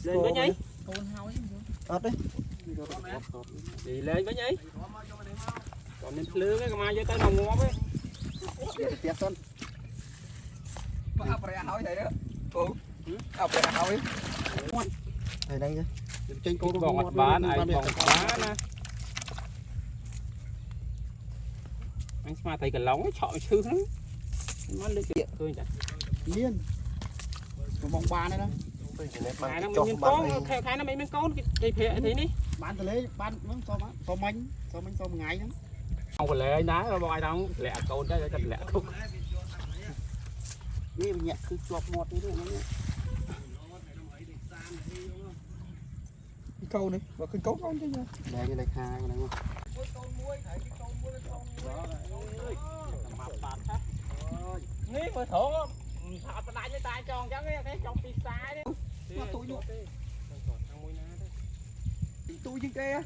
lên với nhí ớt đấy đi lên với nhí còn nên lươn cái mai với tới đồng ngó với tiệt xuân ấp ra hỏi thầy đó ấp ra hỏi thầy đây trên cô bò ngọt bán ai bò bán nè anh mà thầy cả lóng chọn sư lắm nó lên chuyện thôi chả miên một bông ba này đó khai nó mình có theo khai nó mình có cái phệ thế ní bán từ lấy bán so manh so một ngày lắm không phải lệ đá rồi bòi đâu lẹ cồn đấy cần lẹ không đi nhẹ cứ chọp một cái nữa câu này và khinh cấu con chứ nha đây như này khai cái này không nghĩ mới thổ thọ ta đại với tay tròn chẳng cái trong pì sai đấy mà tôi nhục tôi chứ kia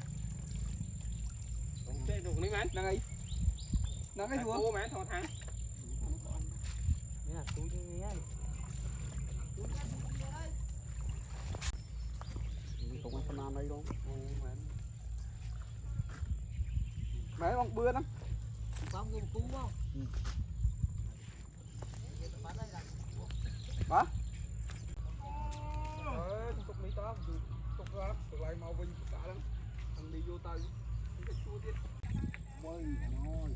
được mấy mán này nó cái gì cô mán thọ thắng là tôi nghe không ăn phần đây đâu mấy con bưa lắm không gồm cú không hả tục mỹ to tục ra tục lại màu vinh cả lắm thằng đi vô tay cái chua tiết môi thôi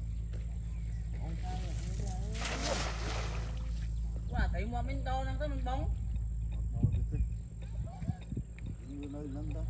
quá thấy mua mình to năng tới mình bóng nơi nâng đó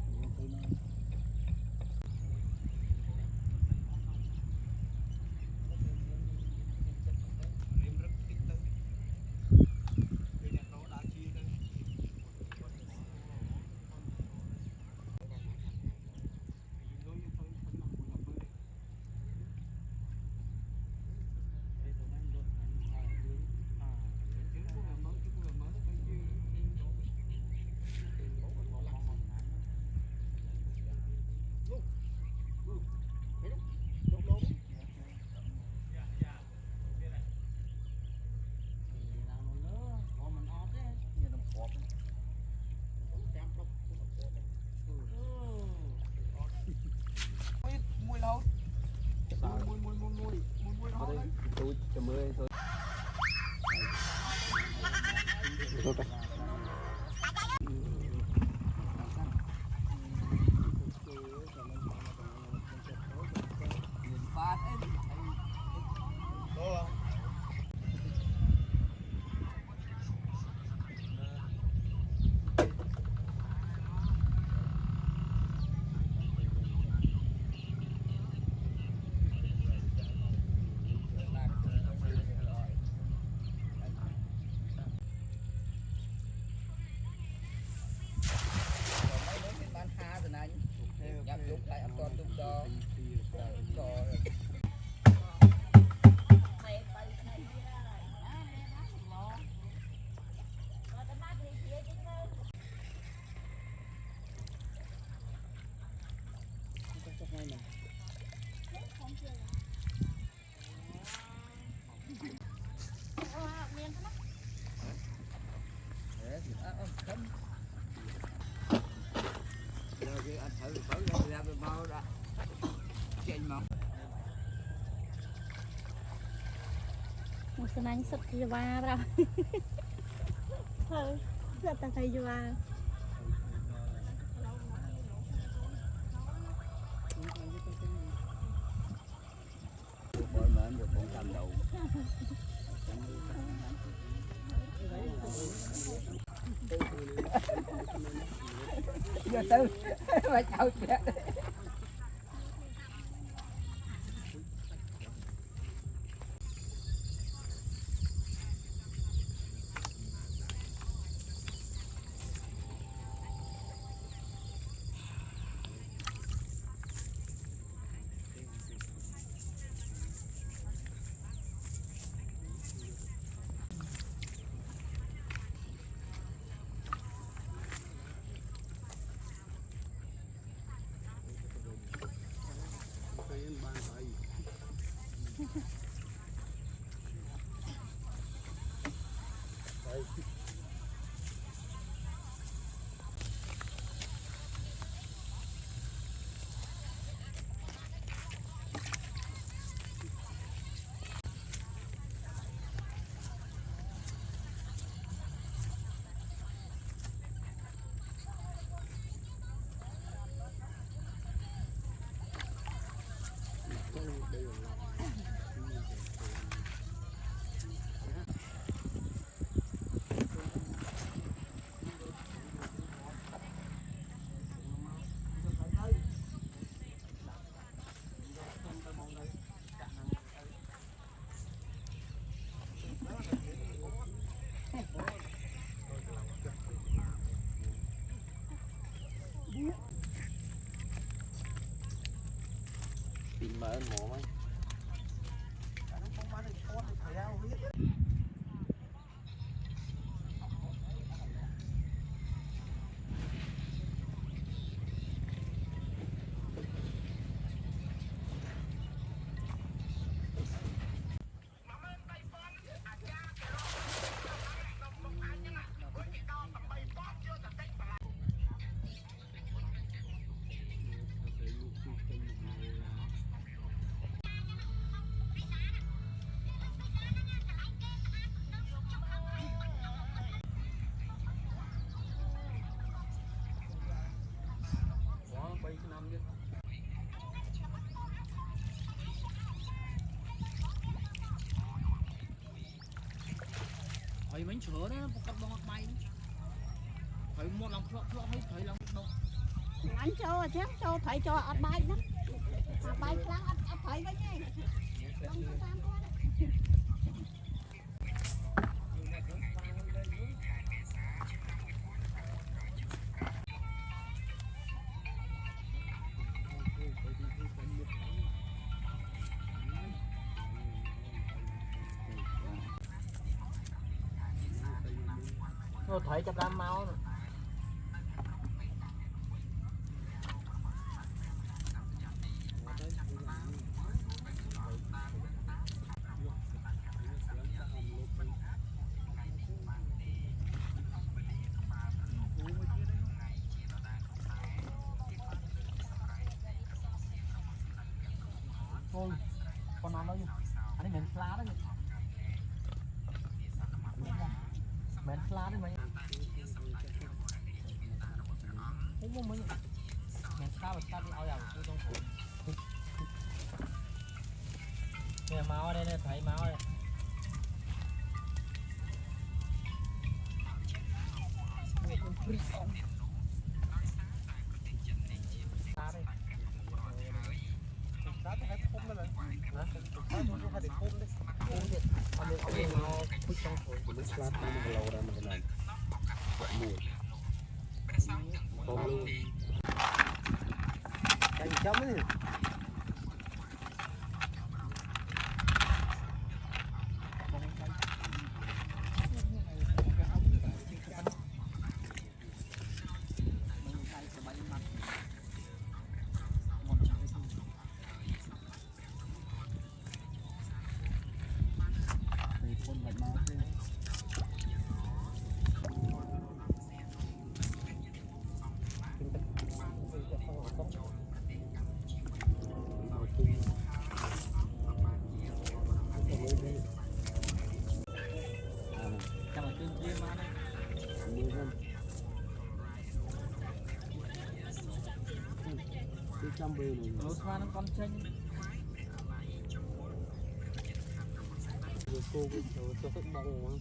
mùi lâu mùi lâu đấy tôi cho mười thôi một số anh sắp đi qua rồi thôi rất là thấy qua bởi mến được con canh đầu giờ tư mà chào chuyện mình sửa đó một con bông bay phải mua lòng phượng hay phải lòng đâu anh cho chứ cho phải cho ăn bay đó bay lắm ăn phải với nhé không có tam quá nó thấy cho đam máu rồi. Thôi, con nó đâu nhỉ? Anh ấy mến lá đấy nhỉ? Mến lá đấy mấy? Không có mấy. Mến lá và lá đi ao dào của trong phủ. Nè máu ở đây nè, thấy máu ở đây. Lá đây. Đá thì hay khum đấy này. Hả? Đá thì hay để khum đấy. Khum thì ông đi nó khuếch trong phổi. Mình slap nó cái lâu ra mình cái này mùi không luôn Cành chấm ấy. trăm bê này Nó xoa nó con chanh. cô cái cho thức bông